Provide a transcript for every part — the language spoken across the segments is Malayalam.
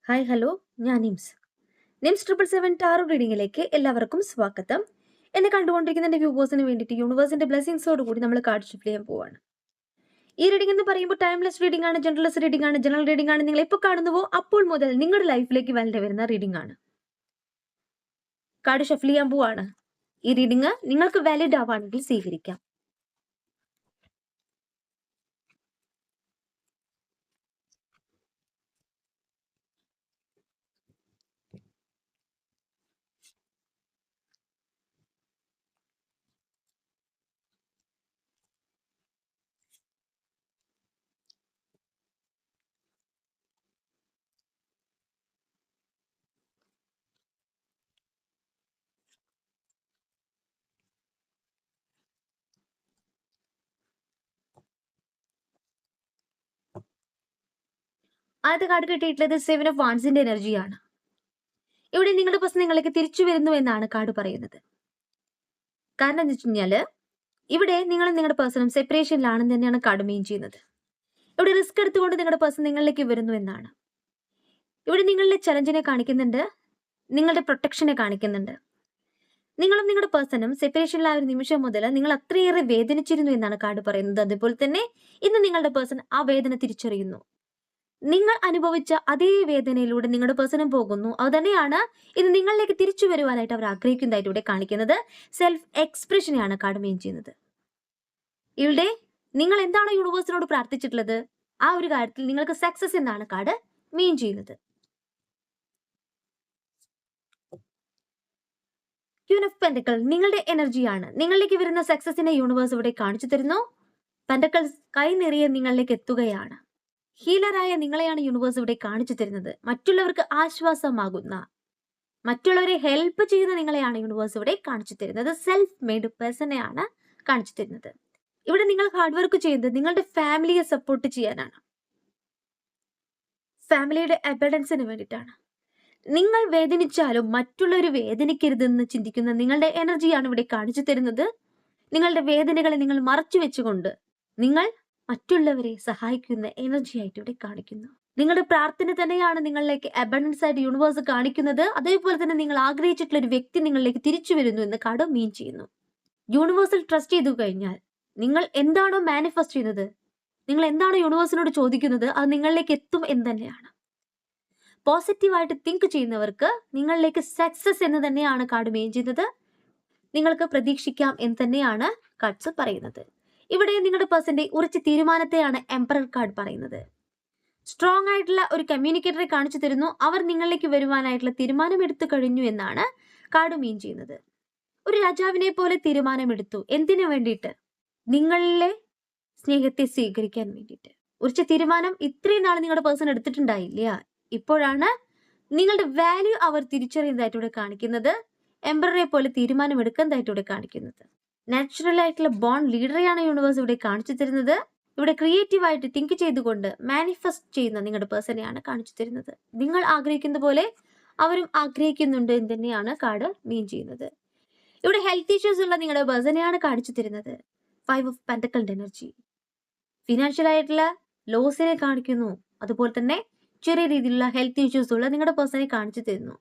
ഹായ് ഹലോ, ഞാൻ നിംസ്. നിംസ് 777 ടാറോ റീഡിങ്ങിലേക്ക് എല്ലാവർക്കും സ്വാഗതം. എന്നെ കണ്ടുകൊണ്ടിരിക്കുന്ന എൻ്റെ വ്യൂവേഴ്സിന് വേണ്ടിയിട്ട് യൂണിവേഴ്സിന്റെ ബ്ലെസ്സിങ്സോട് കൂടി നമ്മൾ കാർഡ് ഷിഫ്റ്റ് ചെയ്യാൻ പോവാണ്. ഈ റീഡിംഗ് എന്ന് പറയുമ്പോൾ ടൈംലെസ് റീഡിംഗ് ആണ്, ജനറൽലെസ് റീഡിംഗ് ആണ്, ജനറൽ റീഡിംഗ് ആണ്. നിങ്ങൾ എപ്പോൾ കാണുന്നുവോ അപ്പോൾ മുതൽ നിങ്ങളുടെ ലൈഫിലേക്ക് വരേണ്ടി വരുന്ന റീഡിംഗ് ആണ്. കാർഡ് ഷഫിൾ ചെയ്യാൻ പോവാണ്. ഈ റീഡിംഗ് നിങ്ങൾക്ക് വാലിഡ് ആവാണെങ്കിൽ സ്വീകരിക്കാം. ആദ്യത്തെ കാർഡ് കിട്ടിയിട്ടുള്ളത് 7 ഓഫ് വാൻസിന്റെ എനർജിയാണ്. ഇവിടെ നിങ്ങളുടെ പ്രശ്നം നിങ്ങളിലേക്ക് തിരിച്ചു വരുന്നു എന്നാണ് കാർഡ് പറയുന്നത്. കാരണം എന്താ വെച്ച് കഴിഞ്ഞാല് ഇവിടെ നിങ്ങളും നിങ്ങളുടെ പേഴ്സണും സെപ്പറേഷനിലാണെന്ന് തന്നെയാണ് കാർഡ് മീൻ ചെയ്യുന്നത്. ഇവിടെ റിസ്ക് എടുത്തുകൊണ്ട് നിങ്ങളുടെ പേഴ്സൺ നിങ്ങളിലേക്ക് വരുന്നു എന്നാണ്. ഇവിടെ നിങ്ങളിലെ ചലഞ്ചിനെ കാണിക്കുന്നുണ്ട്, നിങ്ങളുടെ പ്രൊട്ടക്ഷനെ കാണിക്കുന്നുണ്ട്. നിങ്ങളും നിങ്ങളുടെ പേഴ്സണും സെപ്പറേഷനിലായ ഒരു നിമിഷം മുതൽ നിങ്ങൾ അത്രയേറെ വേദനിച്ചിരുന്നു എന്നാണ് കാർഡ് പറയുന്നത്. അതുപോലെ തന്നെ ഇന്ന് നിങ്ങളുടെ പേഴ്സൺ ആ വേദന തിരിച്ചറിയുന്നു. നിങ്ങൾ അനുഭവിച്ച അതേ വേദനയിലൂടെ നിങ്ങളുടെ പേഴ്സണും പോകുന്നു. അത് തന്നെയാണ് ഇത് നിങ്ങളിലേക്ക് തിരിച്ചു വരുവാനായിട്ട് അവർ ആഗ്രഹിക്കുന്നതായിട്ട് ഇവിടെ കാണിക്കുന്നത്. സെൽഫ് എക്സ്പ്രഷനെയാണ് കാർഡ് മീൻ ചെയ്യുന്നത്. ഇവിടെ നിങ്ങൾ എന്താണോ യൂണിവേഴ്സിനോട് പ്രാർത്ഥിച്ചിട്ടുള്ളത് ആ ഒരു കാര്യത്തിൽ നിങ്ങൾക്ക് സക്സസ് എന്നാണ് കാർഡ് മീൻ ചെയ്യുന്നത്. ക്യൂൻ ഓഫ് പെന്റക്കിൾ നിങ്ങളുടെ എനർജിയാണ്. നിങ്ങളിലേക്ക് വരുന്ന സക്സസിനെ യൂണിവേഴ്സ് ഇവിടെ കാണിച്ചു തരുന്നു. പെന്റക്കിൾസ് കൈ നിറയെ നിങ്ങളിലേക്ക് എത്തുകയാണ്. ഹീലറായ നിങ്ങളെയാണ് യൂണിവേഴ്സ് ഇവിടെ കാണിച്ചു തരുന്നത്. മറ്റുള്ളവർക്ക് ആശ്വാസമാകുന്ന, മറ്റുള്ളവരെ ഹെൽപ്പ് ചെയ്യുന്ന നിങ്ങളെയാണ് യൂണിവേഴ്സ് ഇവിടെ കാണിച്ചു തരുന്നത്. സെൽഫ് മെയ്ഡ് പേഴ്സണെയാണ് കാണിച്ചു തരുന്നത്. ഇവിടെ നിങ്ങൾ ഹാർഡ് വർക്ക് ചെയ്യുന്നത് നിങ്ങളുടെ ഫാമിലിയെ സപ്പോർട്ട് ചെയ്യാനാണ്, ഫാമിലിയുടെ അബഡൻസിന് വേണ്ടിയിട്ടാണ്. നിങ്ങൾ വേദനിച്ചാലും മറ്റുള്ളവർ വേദനിക്കരുതെന്ന് ചിന്തിക്കുന്ന നിങ്ങളുടെ എനർജിയാണ് ഇവിടെ കാണിച്ചു തരുന്നത്. നിങ്ങളുടെ വേദനകളെ നിങ്ങൾ മറച്ചു വെച്ചുകൊണ്ട് നിങ്ങൾ മറ്റുള്ളവരെ സഹായിക്കുന്ന എനർജി ആയിട്ട് ഇവിടെ കാണിക്കുന്നു. നിങ്ങളുടെ പ്രാർത്ഥന തന്നെയാണ് നിങ്ങളിലേക്ക് അബണ്ടൻസ് ആയിട്ട് യൂണിവേഴ്സ് കാണിക്കുന്നത്. അതേപോലെ തന്നെ നിങ്ങൾ ആഗ്രഹിച്ചിട്ടുള്ള ഒരു വ്യക്തി നിങ്ങളിലേക്ക് തിരിച്ചു വരുന്നു എന്ന് കാർഡ് മീൻ ചെയ്യുന്നു. യൂണിവേഴ്സിൽ ട്രസ്റ്റ് ചെയ്തു കഴിഞ്ഞാൽ നിങ്ങൾ എന്താണോ മാനിഫെസ്റ്റ് ചെയ്യുന്നത്, നിങ്ങൾ എന്താണോ യൂണിവേഴ്സിനോട് ചോദിക്കുന്നത്, അത് നിങ്ങളിലേക്ക് എത്തും എന്ന് തന്നെയാണ്. പോസിറ്റീവായിട്ട് തിങ്ക് ചെയ്യുന്നവർക്ക് നിങ്ങളിലേക്ക് സക്സസ് എന്ന് തന്നെയാണ് കാർഡ് മീൻ ചെയ്യുന്നത്. നിങ്ങൾക്ക് പ്രതീക്ഷിക്കാം എന്ന് തന്നെയാണ് കാർഡ്സ് പറയുന്നത്. ഇവിടെ നിങ്ങളുടെ പേഴ്സന്റെ ഉറച്ച തീരുമാനത്തെയാണ് എംപറർ കാർഡ് പറയുന്നത്. സ്ട്രോങ് ആയിട്ടുള്ള ഒരു കമ്മ്യൂണിക്കേറ്ററെ കാണിച്ചു തരുന്നു. അവർ നിങ്ങളിലേക്ക് വരുവാനായിട്ടുള്ള തീരുമാനം എടുത്തു കഴിഞ്ഞു എന്നാണ് കാർഡ് മീൻ ചെയ്യുന്നത്. ഒരു രാജാവിനെ പോലെ തീരുമാനമെടുത്തു. എന്തിനു വേണ്ടിയിട്ട്? നിങ്ങളിലെ സ്നേഹത്തെ സ്വീകരിക്കാൻ വേണ്ടിയിട്ട്. ഉറച്ച തീരുമാനം ഇത്രയും നാൾ നിങ്ങളുടെ പേഴ്സൺ എടുത്തിട്ടുണ്ടായില്ല. ഇപ്പോഴാണ് നിങ്ങളുടെ വാല്യൂ അവർ തിരിച്ചറിയുന്നതായിട്ട് ഇവിടെ കാണിക്കുന്നത്. എംപററെ പോലെ തീരുമാനം എടുക്കുന്നതായിട്ട് ഇവിടെ കാണിക്കുന്നത്. നാച്ചുറൽ ആയിട്ടുള്ള ബോണ്ട് ലീഡറെയാണ് യൂണിവേഴ്സ് ഇവിടെ കാണിച്ചു തരുന്നത്. ഇവിടെ ക്രിയേറ്റീവായിട്ട് തിങ്ക് ചെയ്തുകൊണ്ട് മാനിഫെസ്റ്റ് ചെയ്യുന്ന നിങ്ങളുടെ പേഴ്സണെയാണ് കാണിച്ചു തരുന്നത്. നിങ്ങൾ ആഗ്രഹിക്കുന്ന പോലെ അവരും ആഗ്രഹിക്കുന്നുണ്ട് എന്ന് തന്നെയാണ് കാർഡ് മീൻ ചെയ്യുന്നത്. ഇവിടെ ഹെൽത്ത് ഇഷ്യൂസ് ഉള്ള നിങ്ങളുടെ പേഴ്സണെയാണ് കാണിച്ചു തരുന്നത്. 5 ഓഫ് പെന്റക്കിൾഡ് എനർജി ഫിനാൻഷ്യൽ ആയിട്ടുള്ള ലോസിനെ കാണിക്കുന്നു. അതുപോലെ തന്നെ ചെറിയ രീതിയിലുള്ള ഹെൽത്ത് ഇഷ്യൂസ് ഉള്ള നിങ്ങളുടെ പേഴ്സണെ കാണിച്ചു തരുന്നു.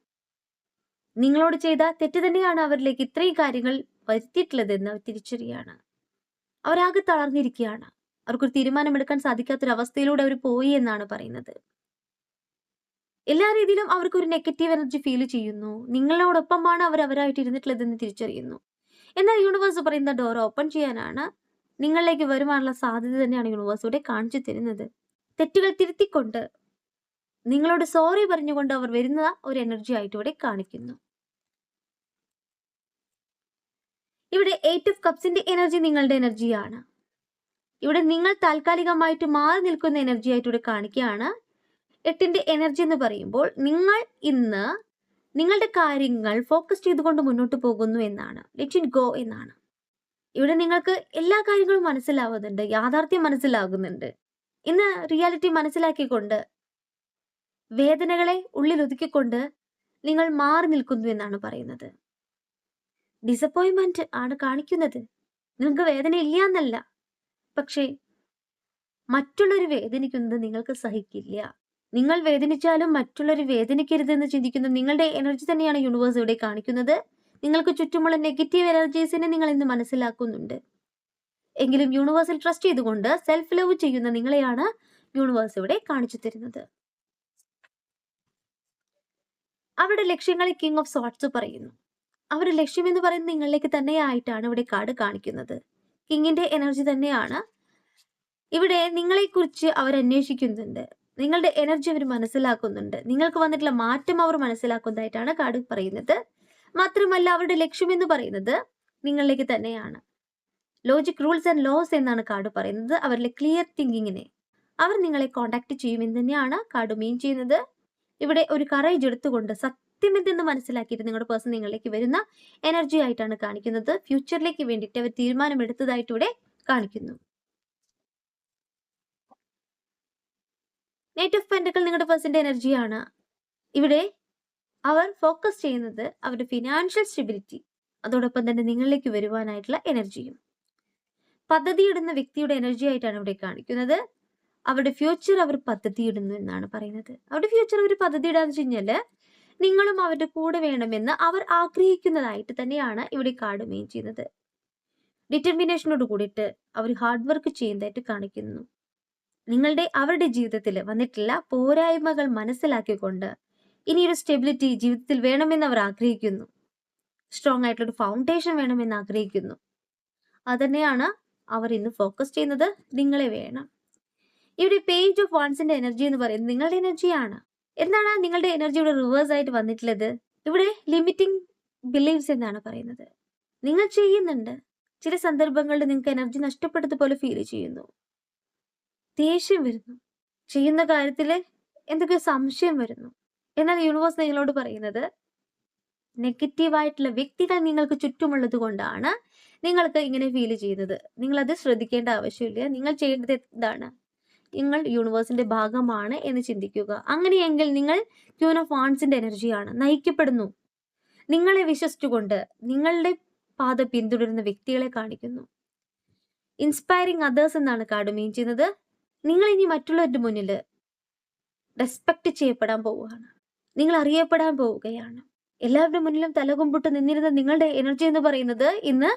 നിങ്ങളോട് ചെയ്ത തെറ്റ് തന്നെയാണ് അവരിലേക്ക് ഇത്രയും കാര്യങ്ങൾ വരുത്തിയിട്ടുള്ളതെന്ന് തിരിച്ചറിയാണ്. അവരാകെ തളർന്നിരിക്കുകയാണ്. അവർക്കൊരു തീരുമാനമെടുക്കാൻ സാധിക്കാത്തൊരവസ്ഥയിലൂടെ അവർ പോയി എന്നാണ് പറയുന്നത്. എല്ലാ രീതിയിലും അവർക്കൊരു നെഗറ്റീവ് എനർജി ഫീൽ ചെയ്യുന്നു. നിങ്ങളോടൊപ്പമാണ് അവർ അവരായിട്ട് ഇരുന്നിട്ടുള്ളതെന്ന് തിരിച്ചറിയുന്നു. എന്നാൽ യൂണിവേഴ്സ് പറയുന്ന ഡോർ ഓപ്പൺ ചെയ്യാനാണ്, നിങ്ങളിലേക്ക് വരുവാനുള്ള സാധ്യത തന്നെയാണ് യൂണിവേഴ്സ് ഇവിടെ കാണിച്ചു തരുന്നത്. തെറ്റുകൾ തിരുത്തിക്കൊണ്ട് നിങ്ങളോട് സോറി പറഞ്ഞുകൊണ്ട് അവർ വരുന്ന ഒരു എനർജി ആയിട്ട് ഇവിടെ കാണിക്കുന്നു. ഇവിടെ 8 ഓഫ് കപ്സിന്റെ എനർജി നിങ്ങളുടെ എനർജിയാണ്. ഇവിടെ നിങ്ങൾ താൽക്കാലികമായിട്ട് മാറി നിൽക്കുന്ന എനർജി ആയിട്ട് ഇവിടെ കാണിക്കുകയാണ്. 8ന്റെ എനർജി എന്ന് പറയുമ്പോൾ നിങ്ങൾ ഇന്ന് നിങ്ങളുടെ കാര്യങ്ങൾ ഫോക്കസ് ചെയ്തുകൊണ്ട് മുന്നോട്ട് പോകുന്നു എന്നാണ്. ലെറ്റ് ഇറ്റ് ഗോ എന്നാണ്. ഇവിടെ നിങ്ങൾക്ക് എല്ലാ കാര്യങ്ങളും മനസ്സിലാവുന്നുണ്ട്, യാഥാർത്ഥ്യം മനസ്സിലാകുന്നുണ്ട്. ഇന്ന് റിയാലിറ്റി മനസ്സിലാക്കിക്കൊണ്ട് വേദനകളെ ഉള്ളിൽ ഒതുക്കിക്കൊണ്ട് നിങ്ങൾ മാറി നിൽക്കുന്നു എന്നാണ് പറയുന്നത്. ഡിസപ്പോയിൻമെന്റ് ആണ് കാണിക്കുന്നത്. നിങ്ങൾക്ക് വേദന ഇല്ല എന്നല്ല, പക്ഷേ മറ്റുള്ളവർ വേദനിക്കുന്നത് നിങ്ങൾക്ക് സഹിക്കില്ല. നിങ്ങൾ വേദനിച്ചാലും മറ്റുള്ളവർ വേദനിക്കരുതെന്ന് ചിന്തിക്കുന്ന നിങ്ങളുടെ എനർജി തന്നെയാണ് യൂണിവേഴ്സ് ഇവിടെ കാണിക്കുന്നത്. നിങ്ങൾക്ക് ചുറ്റുമുള്ള നെഗറ്റീവ് എനർജീസിനെ നിങ്ങൾ ഇന്ന് മനസ്സിലാക്കുന്നുണ്ട്. എങ്കിലും യൂണിവേഴ്സിൽ ട്രസ്റ്റ് ചെയ്തുകൊണ്ട് സെൽഫ് ലവ് ചെയ്യുന്ന നിങ്ങളെയാണ് യൂണിവേഴ്സ് ഇവിടെ കാണിച്ചു തരുന്നത്. അവരുടെ ലക്ഷ്യങ്ങളെ കിങ് ഓഫ് സോർട്സ് പറയുന്നു. അവരുടെ ലക്ഷ്യം എന്ന് പറയുന്നത് നിങ്ങളിലേക്ക് തന്നെയായിട്ടാണ് ഇവിടെ കാർഡ് കാണിക്കുന്നത്. കിങ്ങിന്റെ എനർജി തന്നെയാണ് ഇവിടെ. നിങ്ങളെക്കുറിച്ച് അവർ അന്വേഷിക്കുന്നുണ്ട്. നിങ്ങളുടെ എനർജി അവർ മനസ്സിലാക്കുന്നുണ്ട്. നിങ്ങൾക്ക് വന്നിട്ടുള്ള മാറ്റം അവർ മനസ്സിലാക്കുന്നതായിട്ടാണ് കാർഡ് പറയുന്നത്. മാത്രമല്ല അവരുടെ ലക്ഷ്യം എന്ന് പറയുന്നത് നിങ്ങളിലേക്ക് തന്നെയാണ്. ലോജിക് റൂൾസ് ആൻഡ് ലോസ് എന്നാണ് കാർഡ് പറയുന്നത്. അവരിലെ ക്ലിയർ തിങ്കിങ്ങിനെ അവർ നിങ്ങളെ കോണ്ടാക്ട് ചെയ്യുമെന്ന് തന്നെയാണ് കാർഡ് മീൻ ചെയ്യുന്നത്. ഇവിടെ ഒരു കറേജ് എടുത്തുകൊണ്ട് സത്യം എന്തെന്ന് മനസ്സിലാക്കിയിട്ട് നിങ്ങളുടെ പേഴ്സൺ നിങ്ങളിലേക്ക് വരുന്ന എനർജി ആയിട്ടാണ് കാണിക്കുന്നത്. ഫ്യൂച്ചറിലേക്ക് വേണ്ടിയിട്ട് അവർ തീരുമാനമെടുത്തതായിട്ട് ഇവിടെ കാണിക്കുന്നു. നൈറ്റ് ഓഫ് പെന്റക്കിൾ നിങ്ങളുടെ പേഴ്സന്റെ എനർജിയാണ്. ഇവിടെ അവർ ഫോക്കസ് ചെയ്യുന്നത് അവരുടെ ഫിനാൻഷ്യൽ സ്റ്റെബിലിറ്റി, അതോടൊപ്പം തന്നെ നിങ്ങളിലേക്ക് വരുവാനായിട്ടുള്ള എനർജിയും. പദ്ധതിയിടുന്ന വ്യക്തിയുടെ എനർജി ആയിട്ടാണ് ഇവിടെ കാണിക്കുന്നത്. അവരുടെ ഫ്യൂച്ചർ അവർ പദ്ധതിയിടുന്നു എന്നാണ് പറയുന്നത്. അവരുടെ ഫ്യൂച്ചർ അവർ പദ്ധതി ഇടാന്ന് വെച്ച് കഴിഞ്ഞാല് നിങ്ങളും അവരുടെ കൂടെ വേണമെന്ന് അവർ ആഗ്രഹിക്കുന്നതായിട്ട് തന്നെയാണ് ഇവിടെ കാർഡ് മെയിൻ ചെയ്യുന്നത്. ഡിറ്റർമിനേഷനോട് കൂടിയിട്ട് അവർ ഹാർഡ് വർക്ക് ചെയ്യുന്നതായിട്ട് കാണിക്കുന്നു. അവരുടെ ജീവിതത്തിൽ വന്നിട്ടുള്ള പോരായ്മകൾ മനസ്സിലാക്കിക്കൊണ്ട് ഇനിയൊരു സ്റ്റെബിലിറ്റി ജീവിതത്തിൽ വേണമെന്ന് അവർ ആഗ്രഹിക്കുന്നു. സ്ട്രോങ് ആയിട്ടുള്ളൊരു ഫൗണ്ടേഷൻ വേണമെന്ന് ആഗ്രഹിക്കുന്നു. അതന്നെയാണ് അവർ ഇന്ന് ഫോക്കസ് ചെയ്യുന്നത്. നിങ്ങളെ വേണം. ഇവിടെ പേജ് ഓഫ് വാൺസിന്റെ എനർജി എന്ന് പറയുന്നത് നിങ്ങളുടെ എനർജിയാണ്. എന്താണ് നിങ്ങളുടെ എനർജിയുടെ റിവേഴ്സ് ആയിട്ട് വന്നിട്ടുള്ളത്? ഇവിടെ ലിമിറ്റിംഗ് ബിലീവ്സ് എന്നാണ് പറയുന്നത്. നിങ്ങൾ ചെയ്യുന്നുണ്ട്, ചില സന്ദർഭങ്ങളിൽ നിങ്ങൾക്ക് എനർജി നഷ്ടപ്പെട്ടതുപോലെ ഫീൽ ചെയ്യുന്നു. ദേഷ്യം വരുന്നു, ചെയ്യുന്ന കാര്യത്തിൽ എന്തൊക്കെ സംശയം വരുന്നു. എന്നാൽ യൂണിവേഴ്സ് നിങ്ങളോട് പറയുന്നത് നെഗറ്റീവായിട്ടുള്ള വ്യക്തികൾ നിങ്ങൾക്ക് ചുറ്റുമുള്ളത് കൊണ്ടാണ് നിങ്ങൾക്ക് ഇങ്ങനെ ഫീൽ ചെയ്യുന്നത്. നിങ്ങളത് ശ്രദ്ധിക്കേണ്ട ആവശ്യമില്ല. നിങ്ങൾ ചെയ്യേണ്ടത് എന്താണ്? നിങ്ങൾ യൂണിവേഴ്സിന്റെ ഭാഗമാണ് എന്ന് ചിന്തിക്കുക. അങ്ങനെയെങ്കിൽ നിങ്ങൾ ക്യൂൻ ഓഫ് വാൺസിന്റെ എനർജിയാണ്. നയിക്കപ്പെടുന്നു. നിങ്ങളെ വിശ്വസിച്ചുകൊണ്ട് നിങ്ങളുടെ പാത പിന്തുടരുന്ന വ്യക്തികളെ കാണിക്കുന്നു. ഇൻസ്പയറിംഗ് അതേഴ്സ് എന്നാണ് കാർഡ് മീൻ ചെയ്യുന്നത്. നിങ്ങൾ ഇനി മറ്റുള്ളവരുടെ മുന്നിൽ റെസ്പെക്ട് ചെയ്യപ്പെടാൻ പോവുകയാണ്. നിങ്ങൾ അറിയപ്പെടാൻ പോവുകയാണ്. എല്ലാവരുടെ മുന്നിലും തലകുമ്പിട്ട് നിന്നിരുന്ന നിങ്ങളുടെ എനർജി എന്ന് പറയുന്നത് ഇന്ന്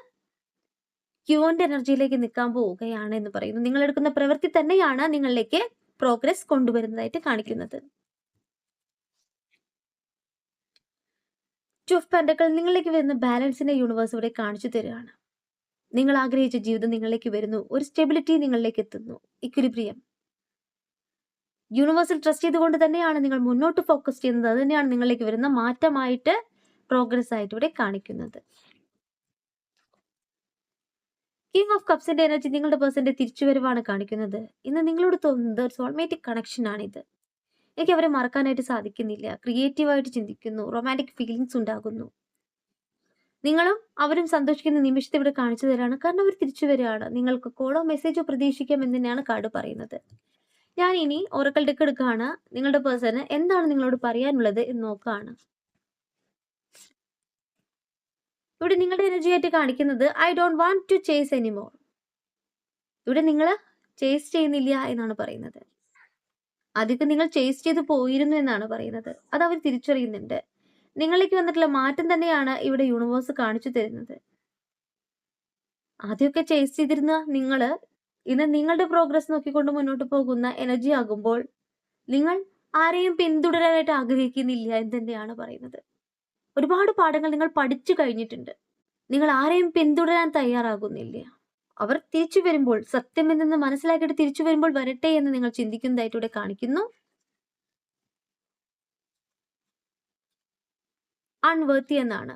ക്യൂന്റെ എനർജിയിലേക്ക് നിൽക്കാൻ പോവുകയാണ് എന്ന് പറയുന്നു. നിങ്ങൾ എടുക്കുന്ന പ്രവൃത്തി തന്നെയാണ് നിങ്ങളിലേക്ക് പ്രോഗ്രസ് കൊണ്ടുവരുന്നതായിട്ട് കാണിക്കുന്നത്. ടു ഓഫ് പെന്റക്കിൾ നിങ്ങളിലേക്ക് വരുന്ന ബാലൻസിനെ യൂണിവേഴ്സ് ഇവിടെ കാണിച്ചു തരികയാണ്. നിങ്ങൾ ആഗ്രഹിച്ച ജീവിതം നിങ്ങളിലേക്ക് വരുന്നു. ഒരു സ്റ്റെബിലിറ്റി നിങ്ങളിലേക്ക് എത്തുന്നു. ഇക്വിലിബ്രിയം. യൂണിവേഴ്സിൽ ട്രസ്റ്റ് ചെയ്തുകൊണ്ട് തന്നെയാണ് നിങ്ങൾ മുന്നോട്ട് ഫോക്കസ് ചെയ്യുന്നത്. അത് തന്നെയാണ് നിങ്ങളിലേക്ക് വരുന്ന മാറ്റമായിട്ട് പ്രോഗ്രസ് ആയിട്ട് ഇവിടെ കാണിക്കുന്നത്. കിങ് ഓഫ് കപ്സിന്റെ എനർജി നിങ്ങളുടെ പേഴ്സന്റെ തിരിച്ചുവരവാണ് കാണിക്കുന്നത്. ഇന്ന് നിങ്ങളോട് തോന്നുന്നത് ഒരു സോൾമേറ്റിക് കണക്ഷൻ ആണിത്. എനിക്ക് അവരെ മറക്കാനായിട്ട് സാധിക്കുന്നില്ല. ക്രിയേറ്റീവായിട്ട് ചിന്തിക്കുന്നു. റൊമാൻറ്റിക് ഫീലിങ്സ് ഉണ്ടാകുന്നു. നിങ്ങളും അവരും സന്തോഷിക്കുന്ന നിമിഷത്തെ ഇവിടെ കാണിച്ചു തരാണ്. കാരണം അവർ തിരിച്ചു വരികയാണ്. നിങ്ങൾക്ക് കോളോ മെസ്സേജോ പ്രതീക്ഷിക്കാം എന്ന് തന്നെയാണ് കാർഡ് പറയുന്നത്. ഞാൻ ഇനി ഓറക്കൽ ഡെക്ക് എടുക്കുകയാണ്. നിങ്ങളുടെ പേഴ്സണ് എന്താണ് നിങ്ങളോട് പറയാനുള്ളത് എന്ന് നോക്കുകയാണ്. ഇവിടെ നിങ്ങളുടെ എനർജി ആയിട്ട് കാണിക്കുന്നത് I don't want to chase anymore. ഇവിടെ നിങ്ങൾ ചേസ് ചെയ്യുന്നില്ല എന്നാണ് പറയുന്നത്. ആദ്യമൊക്കെ നിങ്ങൾ ചേസ് ചെയ്ത് പോയിരുന്നു എന്നാണ് പറയുന്നത്. അത് അവർ തിരിച്ചറിയുന്നുണ്ട്. നിങ്ങളിലേക്ക് വന്നിട്ടുള്ള മാറ്റം തന്നെയാണ് ഇവിടെ യൂണിവേഴ്സ് കാണിച്ചു തരുന്നത്. ആദ്യമൊക്കെ ചേസ് ചെയ്തിരുന്ന നിങ്ങൾ ഇന്ന് നിങ്ങളുടെ പ്രോഗ്രസ് നോക്കിക്കൊണ്ട് മുന്നോട്ട് പോകുന്ന എനർജി ആകുമ്പോൾ നിങ്ങൾ ആരെയും പിന്തുടരാനായിട്ട് ആഗ്രഹിക്കുന്നില്ല എന്ന് തന്നെയാണ് പറയുന്നത്. ഒരുപാട് പാഠങ്ങൾ നിങ്ങൾ പഠിച്ചു കഴിഞ്ഞിട്ടുണ്ട്. നിങ്ങൾ ആരെയും പിന്തുടരാൻ തയ്യാറാകുന്നില്ല. അവർ തിരിച്ചു വരുമ്പോൾ സത്യം എന്തെന്ന് മനസ്സിലാക്കിയിട്ട് തിരിച്ചു വരുമ്പോൾ വരട്ടെ എന്ന് നിങ്ങൾ ചിന്തിക്കുന്നതായിട്ട് ഇവിടെ കാണിക്കുന്നു. അൺവർത്തി എന്നാണ്.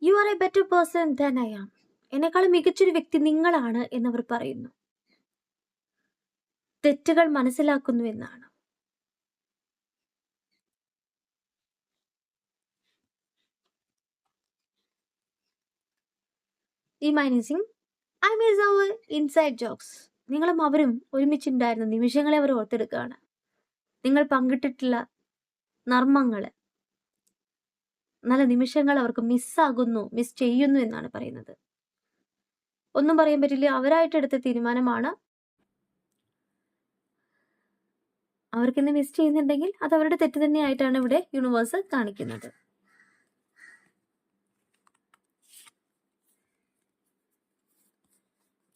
You are a better person than I am. എന്നെക്കാളും മികച്ചൊരു വ്യക്തി നിങ്ങളാണ് എന്നവർ പറയുന്നു. തെറ്റുകൾ മനസ്സിലാക്കുന്നു എന്നാണ്. Remaining I miss our inside jokes. നിങ്ങളും അവരും ഒരുമിച്ചുണ്ടായിരുന്ന നിമിഷങ്ങളെ അവർ ഓർത്തെടുക്കുകയാണ്. നിങ്ങൾ പങ്കിട്ടിട്ടുള്ള നർമ്മങ്ങള്, നല്ല നിമിഷങ്ങൾ അവർക്ക് മിസ്സാകുന്നു, മിസ് ചെയ്യുന്നു എന്നാണ് പറയുന്നത്. ഒന്നും പറയാൻ പറ്റില്ല. അവരായിട്ട് എടുത്ത തീരുമാനമാണ്. അവർക്ക് ഇന്ന് മിസ് ചെയ്യുന്നുണ്ടെങ്കിൽ അത് അവരുടെ തെറ്റ് തന്നെയായിട്ടാണ് ഇവിടെ യൂണിവേഴ്സ് കാണിക്കുന്നത്.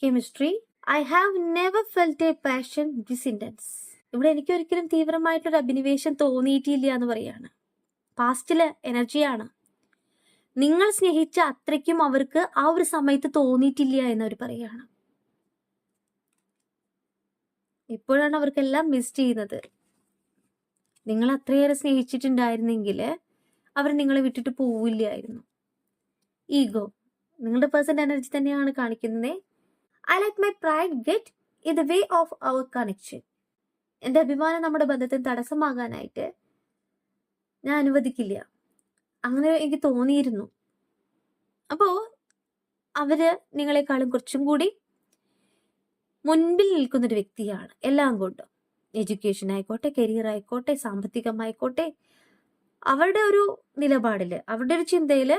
Chemistry. I have never felt A passion this intense. ഇവിടെ എനിക്ക് ഒരിക്കലും തീവ്രമായിട്ടൊരു അഭിനിവേശം തോന്നിയിട്ടില്ല എന്ന് പറയാണ്. പാസ്റ്റിലെ എനർജിയാണ്. നിങ്ങൾ സ്നേഹിച്ച അത്രയ്ക്കും അവർക്ക് ആ ഒരു സമയത്ത് തോന്നിയിട്ടില്ല എന്നവർ പറയാണ്. ഇപ്പോഴാണ് അവർക്കെല്ലാം മിസ് ചെയ്യുന്നത്. നിങ്ങൾ അത്രയേറെ സ്നേഹിച്ചിട്ടുണ്ടായിരുന്നെങ്കിൽ അവർ നിങ്ങളെ വിട്ടിട്ട് പോവില്ലായിരുന്നു. ഈഗോ. നിങ്ങളുടെ പേഴ്സന്റെ എനർജി തന്നെയാണ് കാണിക്കുന്നത്. I let my pride get in the way of our connection. എൻ്റെ അഭിമാനം നമ്മുടെ ബന്ധത്തിന് തടസ്സമാകാനായിട്ട് ഞാൻ അനുവദിക്കില്ല. അങ്ങനെ എനിക്ക് തോന്നിയിരുന്നു. അപ്പോൾ അവര് നിങ്ങളെക്കാളും കുറച്ചും കൂടി മുൻപിൽ നിൽക്കുന്നൊരു വ്യക്തിയാണ് എല്ലാം കൊണ്ടും. എഡ്യൂക്കേഷൻ ആയിക്കോട്ടെ, കരിയർ ആയിക്കോട്ടെ, സാമ്പത്തികമായിക്കോട്ടെ, അവരുടെ ഒരു നിലപാടില്, അവരുടെ ഒരു ചിന്തയില്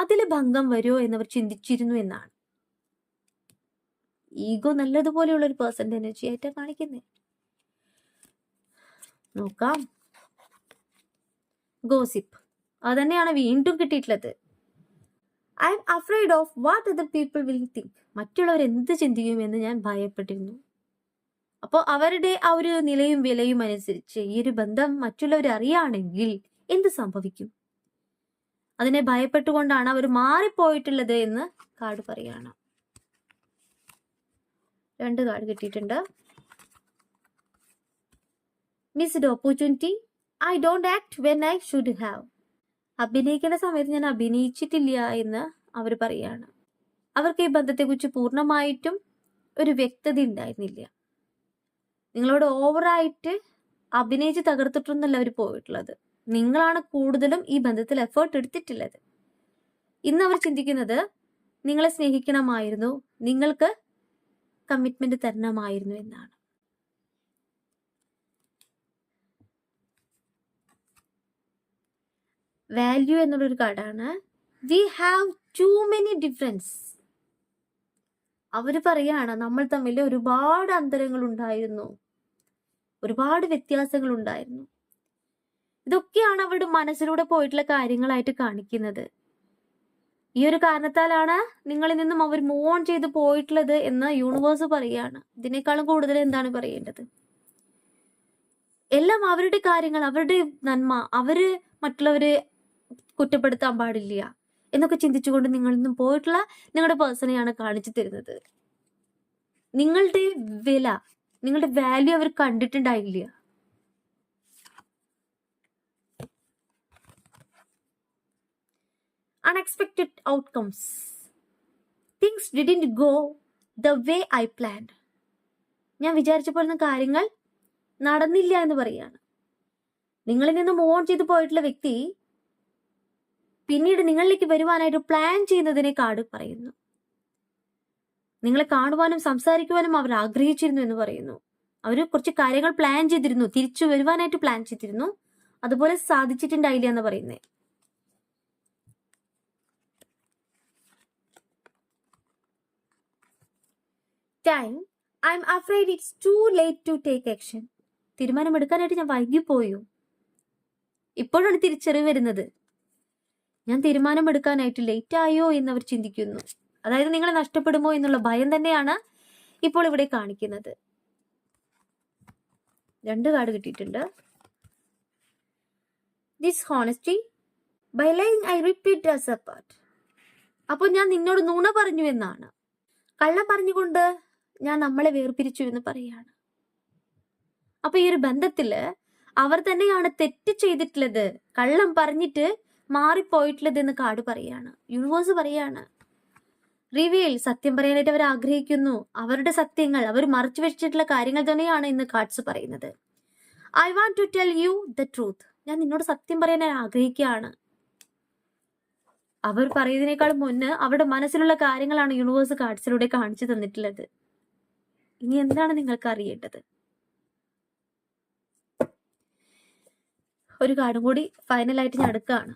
അതിൽ ഭംഗം വരുമോ എന്നവർ ചിന്തിച്ചിരുന്നു എന്നാണ്. ഈഗോ നല്ലതുപോലെയുള്ള ഒരു പേഴ്സന്റെ എനർജി ആയിട്ടാണ് കാണിക്കുന്നത്. നോക്കാം. ഗോസിപ്പ്. അത് തന്നെയാണ് വീണ്ടും കിട്ടിയിട്ടുള്ളത്. I M afraid of what other people will think. മറ്റുള്ളവർ എന്ത് ചിന്തിക്കുമെന്ന് ഞാൻ ഭയപ്പെട്ടിരുന്നു. അപ്പോൾ അവരുടെ ആ ഒരു നിലയും വിലയും അനുസരിച്ച് ഈ ഒരു ബന്ധം മറ്റുള്ളവർ അറിയുകയാണെങ്കിൽ എന്ത് സംഭവിക്കും? അതിനെ ഭയപ്പെട്ടുകൊണ്ടാണ് അവർ മാറിപ്പോയിട്ടുള്ളത് എന്ന് കാർഡ് പറയാണ്. 2 കാർഡ് കിട്ടിയിട്ടുണ്ട്. Missed opportunity. I don't act when I should have. അഭിനയിക്കേണ്ട സമയത്ത് ഞാൻ അഭിനയിച്ചിട്ടില്ല എന്ന് അവർ പറയാണ്. അവർക്ക് ഈ ബന്ധത്തെക്കുറിച്ച് പൂർണ്ണമായിട്ടും ഒരു വ്യക്തത ഉണ്ടായിരുന്നില്ല. നിങ്ങളോട് ഓവറായിട്ട് അഭിനയിച്ച് തകർത്തിട്ടൊന്നല്ല അവർ പോയിട്ടുള്ളത്. നിങ്ങളാണ് കൂടുതലും ഈ ബന്ധത്തിൽ എഫേർട്ട് എടുത്തിട്ടുള്ളത്. ഇന്ന് അവർ ചിന്തിക്കുന്നത് നിങ്ങളെ സ്നേഹിക്കണമായിരുന്നു, നിങ്ങൾക്ക് കമ്മിറ്റ്മെന്റ് തരണമായിരുന്നു എന്നാണ്. വാല്യൂ എന്നുള്ളൊരു കാർഡാണ്. We have too many differences. അവര് പറയാണ് നമ്മൾ തമ്മിൽ ഒരുപാട് അന്തരങ്ങൾ ഉണ്ടായിരുന്നു, ഒരുപാട് വ്യത്യാസങ്ങൾ ഉണ്ടായിരുന്നു. ഇതൊക്കെയാണ് അവരുടെ മനസ്സിലൂടെ പോയിട്ടുള്ള കാര്യങ്ങളായിട്ട് കാണിക്കുന്നത്. ഈ ഒരു കാരണത്താലാണ് നിങ്ങളിൽ നിന്നും അവർ മൂവ് ഓൺ ചെയ്ത് പോയിട്ടുള്ളത് എന്ന് യൂണിവേഴ്സ് പറയാണ്. ഇതിനേക്കാളും കൂടുതൽ എന്താണ് പറയേണ്ടത്? എല്ലാം അവരുടെ കാര്യങ്ങൾ, അവരുടെ നന്മ, അവര് മറ്റുള്ളവരെ കുറ്റപ്പെടുത്താൻ പാടില്ല എന്നൊക്കെ ചിന്തിച്ചുകൊണ്ട് നിങ്ങളിൽ നിന്നും പോയിട്ടുള്ള നിങ്ങളുടെ പേഴ്സണെയാണ് കാണിച്ചു തരുന്നത്. നിങ്ങളുടെ വില, നിങ്ങളുടെ value our കണ്ടിട്ടുണ്ടായില്ല. Unexpected outcomes. Things didn't go the way I planned. ഞാൻ വിചാരിച്ച പോലെ കാര്യങ്ങൾ നടന്നില്ല എന്ന് പറയാണ്. നിങ്ങളിൽ നിന്ന് മൂവ് ഓൺ ചെയ്ത് പോയിട്ടുള്ള വ്യക്തി പിന്നീട് നിങ്ങളിലേക്ക് വരുവാനായിട്ട് പ്ലാൻ ചെയ്യുന്നതിനെ കാർഡ് പറയുന്നു. നിങ്ങളെ കാണുവാനും സംസാരിക്കുവാനും അവർ ആഗ്രഹിച്ചിരുന്നു എന്ന് പറയുന്നു. അവർ കുറച്ച് കാര്യങ്ങൾ പ്ലാൻ ചെയ്തിരുന്നു, തിരിച്ചു വരുവാനായിട്ട് പ്ലാൻ ചെയ്തിരുന്നു, അതുപോലെ സാധിച്ചിട്ടുണ്ടായില്ല എന്ന് പറയുന്നേ. Time. I'm afraid it's too late to take action. തീരുമാനമെടുക്കാനായിട്ട് ഞാൻ വൈകിപ്പോയോ? ഇപ്പോഴാണ് തിരിച്ചറിവ് വരുന്നത്. ഞാൻ തീരുമാനമെടുക്കാനായിട്ട് ലേറ്റ് ആയോ എന്നവർ ചിന്തിക്കുന്നു. അതായത് നിങ്ങളെ നഷ്ടപ്പെടുമോ എന്നുള്ള ഭയം തന്നെയാണ് ഇപ്പോൾ ഇവിടെ കാണിക്കുന്നത്. 2 കാർഡ് കിട്ടിയിട്ടുണ്ട്. This honesty. By lying I rip it as a part. അപ്പോൾ ഞാൻ നിന്നോട് നുണ പറഞ്ഞു എന്നാണ്. കള്ളം പറഞ്ഞുകൊണ്ട് ഞാൻ നമ്മളെ വേർപിരിച്ചു എന്ന് പറയാണ്. അപ്പൊ ഈ ഒരു ബന്ധത്തില് അവർ തന്നെയാണ് തെറ്റ് ചെയ്തിട്ടുള്ളത്, കള്ളം പറഞ്ഞിട്ട് മാറിപ്പോയിട്ടുള്ളത് എന്ന് കാർഡ് പറയാണ്. യൂണിവേഴ്സ് പറയാണ് റിവീൽ. സത്യം പറയാനായിട്ട് അവർ ആഗ്രഹിക്കുന്നു. അവരുടെ സത്യങ്ങൾ അവർ മറച്ചു വെച്ചിട്ടുള്ള കാര്യങ്ങൾ തന്നെയാണ് ഇന്ന് കാർഡ്സ് പറയുന്നത്. I want to tell you the truth. ഞാൻ നിന്നോട് സത്യം പറയാൻ ആഗ്രഹിക്കുകയാണ്. അവർ പറയുന്നതിനേക്കാൾ മുന്നേ അവരുടെ മനസ്സിലുള്ള കാര്യങ്ങളാണ് യൂണിവേഴ്സ് കാർഡ്സിലൂടെ കാണിച്ചു തന്നിട്ടുള്ളത്. ഇനി എന്താണ് നിങ്ങൾക്ക് അറിയേണ്ടത്? ഒരു കാർഡും കൂടി ഫൈനലായിട്ട് ഞാൻ എടുക്കുകയാണ്.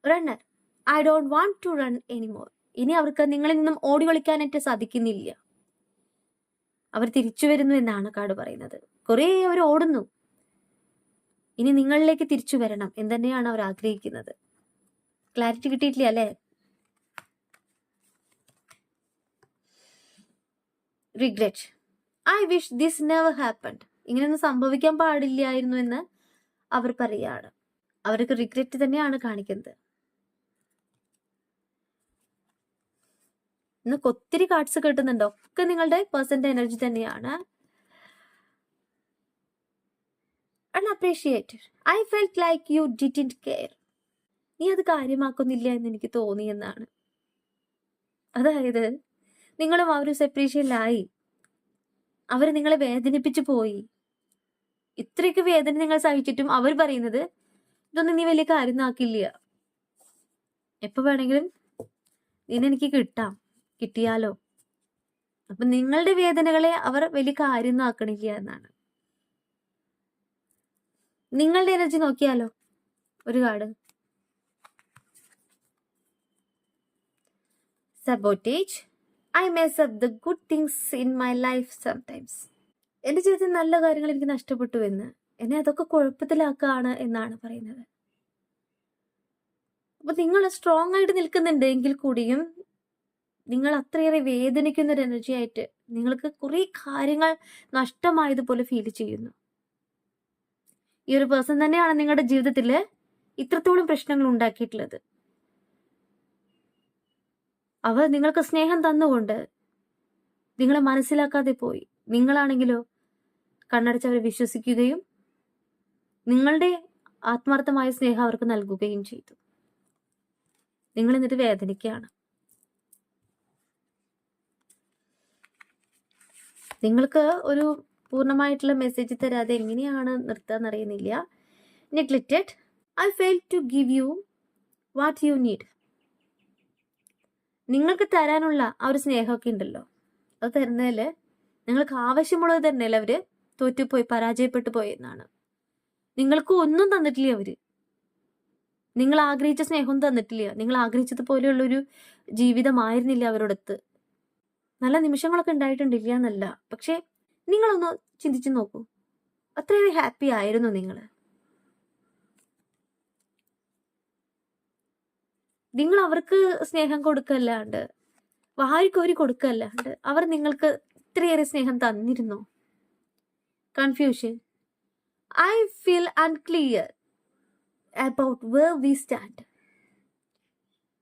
Runner. I don't want to run anymore. ഇനി അവർക്ക് നിങ്ങളിൽ നിന്നും ഓടി ഒളിക്കാനായിട്ട് സാധിക്കുന്നില്ല. അവർ തിരിച്ചു വരുന്നു എന്നാണ് കാർഡ് പറയുന്നത്. കുറേ അവർ ഓടുന്നു, ഇനി നിങ്ങളിലേക്ക് തിരിച്ചു വരണം എന്ന് തന്നെയാണ് അവർ ആഗ്രഹിക്കുന്നത്. ക്ലാരിറ്റി കിട്ടിയിട്ടില്ല അല്ലേ? Regret. I wish this never happened. ഇങ്ങനെയൊന്നും സംഭവിക്കാൻ പാടില്ലായിരുന്നു എന്ന് അവർ പറയാണ്. അവർക്ക് റിഗ്രറ്റ് തന്നെയാണ് കാണിക്കുന്നത്. ഇന്നൊക്കെ ഒത്തിരി കാർഡ്സ് കിട്ടുന്നുണ്ട്, ഒക്കെ നിങ്ങളുടെ പേഴ്സന്റെ എനർജി തന്നെയാണ്. അൺഅപ്രീഷിയേറ്റഡ്. I felt like you didn't care. നീ അത് കാര്യമാക്കുന്നില്ല എന്ന് എനിക്ക് തോന്നി എന്നാണ്. അതായത് നിങ്ങളും ആ ഒരു സെപ്പറേഷനിലായി, അവർ നിങ്ങളെ വേദനിപ്പിച്ചു പോയി. ഇത്രയൊക്കെ വേദന നിങ്ങൾ സഹിച്ചിട്ടും അവർ പറയുന്നത് ഇതൊന്നും നീ വലിയ കാര്യമാക്കില്ല, എപ്പോ വേണമെങ്കിലും നിന്നെനിക്ക് കിട്ടിയാലോ. അപ്പൊ നിങ്ങളുടെ വേദനകളെ അവർ വലിയ കാര്യം ആക്കണില്ല എന്നാണ്. നിങ്ങളുടെ എനർജി നോക്കിയാലോ, ഒരു card sabotage. I mess up the good things in my life sometimes. എന്റെ ജീവിതത്തിൽ നല്ല കാര്യങ്ങൾ എനിക്ക് നഷ്ടപ്പെട്ടു എന്ന്, എന്നെ അതൊക്കെ കുഴപ്പത്തിലാക്കാണ് എന്നാണ് പറയുന്നത്. അപ്പൊ നിങ്ങൾ സ്ട്രോങ് ആയിട്ട് നിൽക്കുന്നുണ്ട് എങ്കിൽ കൂടിയും നിങ്ങൾ അത്രയേറെ വേദനിക്കുന്ന ഒരു എനർജി ആയിട്ട് നിങ്ങൾക്ക് കുറെ കാര്യങ്ങൾ നഷ്ടമായതുപോലെ ഫീൽ ചെയ്യുന്നു. ഈ ഒരു പേഴ്സൺ തന്നെയാണ് നിങ്ങളുടെ ജീവിതത്തിൽ ഇത്രത്തോളം പ്രശ്നങ്ങൾ ഉണ്ടാക്കിയിട്ടുള്ളത്. അവർ നിങ്ങൾക്ക് സ്നേഹം തന്നുകൊണ്ട് നിങ്ങളെ മനസ്സിലാക്കാതെ പോയി. നിങ്ങളാണെങ്കിലോ കണ്ണടച്ചവരെ വിശ്വസിക്കുകയും നിങ്ങളുടെ ആത്മാർത്ഥമായ സ്നേഹം അവർക്ക് നൽകുകയും ചെയ്തു. നിങ്ങൾ എന്നിട്ട് വേദനിക്കുകയാണ്. നിങ്ങൾക്ക് ഒരു പൂർണ്ണമായിട്ടുള്ള മെസ്സേജ് തരാതെ എങ്ങനെയാണ് നിർത്താന്നറിയുന്നില്ല. Neglected. I fail to give you what you need. നിങ്ങൾക്ക് തരാനുള്ള ആ ഒരു സ്നേഹമൊക്കെ ഉണ്ടല്ലോ, അത് തരുന്നതിൽ നിങ്ങൾക്ക് ആവശ്യമുള്ളത് തന്നെയല്ല അവര് തോറ്റുപോയി, പരാജയപ്പെട്ടു പോയി എന്നാണ്. നിങ്ങൾക്ക് ഒന്നും തന്നിട്ടില്ല അവര്. നിങ്ങൾ ആഗ്രഹിച്ച സ്നേഹം തന്നിട്ടില്ല. നിങ്ങൾ ആഗ്രഹിച്ചതുപോലെയുള്ളൊരു ജീവിതമായിരുന്നില്ല അവരോടൊത്ത്. നല്ല നിമിഷങ്ങളൊക്കെ ഉണ്ടായിട്ടുണ്ടില്ല എന്നല്ല, പക്ഷെ നിങ്ങളൊന്ന് ചിന്തിച്ചു നോക്കൂ, അത്രയേറെ ഹാപ്പി ആയിരുന്നു നിങ്ങൾ. നിങ്ങൾ അവർക്ക് സ്നേഹം കൊടുക്കല്ലാണ്ട്, വാരിക്കോരി കൊടുക്കല്ലാണ്ട് അവർ നിങ്ങൾക്ക് ഇത്രയേറെ സ്നേഹം തന്നിരുന്നോ? Confusion. I feel unclear about where we stand.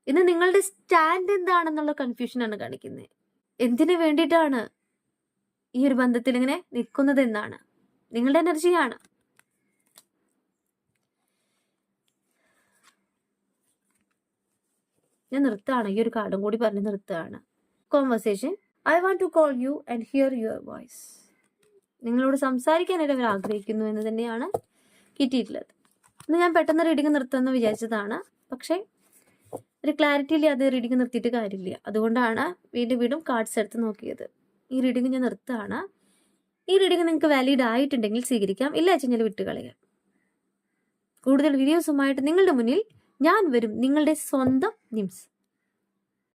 ഇന്ന് നിങ്ങളുടെ സ്റ്റാൻഡ് എന്താണെന്നുള്ള കൺഫ്യൂഷനാണ് കാണിക്കുന്നത്. എന്തിനു വേണ്ടിയിട്ടാണ് ഈ ഒരു ബന്ധത്തിൽ ഇങ്ങനെ നിൽക്കുന്നത് എന്നാണ്. നിങ്ങളുടെ എനർജിയാണ്. ഞാൻ നിർത്തുകയാണ്, ഈ ഒരു കാർഡും കൂടി പറഞ്ഞ് നിർത്തുകയാണ്. Conversation. I want to call you and hear your voice. നിങ്ങളോട് സംസാരിക്കാനായിട്ട് അവർ ആഗ്രഹിക്കുന്നു എന്ന് തന്നെയാണ് കിട്ടിയിട്ടുള്ളത്. ഇന്ന് ഞാൻ പെട്ടെന്ന് റീഡിങ് നിർത്തുമെന്ന് വിചാരിച്ചതാണ്, പക്ഷേ ഒരു ക്ലാരിറ്റി ഇല്ലാതെ റീഡിങ് നിർത്തിയിട്ട് കാര്യമില്ല. അതുകൊണ്ടാണ് വീണ്ടും കാർഡ്സ് എടുത്ത് നോക്കിയത്. ഈ റീഡിങ് ഞാൻ നിർത്തുകയാണ്. ഈ റീഡിങ് നിങ്ങൾക്ക് വാലിഡ് ആയിട്ടുണ്ടെങ്കിൽ സ്വീകരിക്കാം, ഇല്ല വെച്ചാൽ വിട്ടുകളയാം. കൂടുതൽ വീഡിയോസുമായിട്ട് നിങ്ങളുടെ മുന്നിൽ ഞാൻ വരും, നിങ്ങളുടെ സ്വന്തം നിംസ്.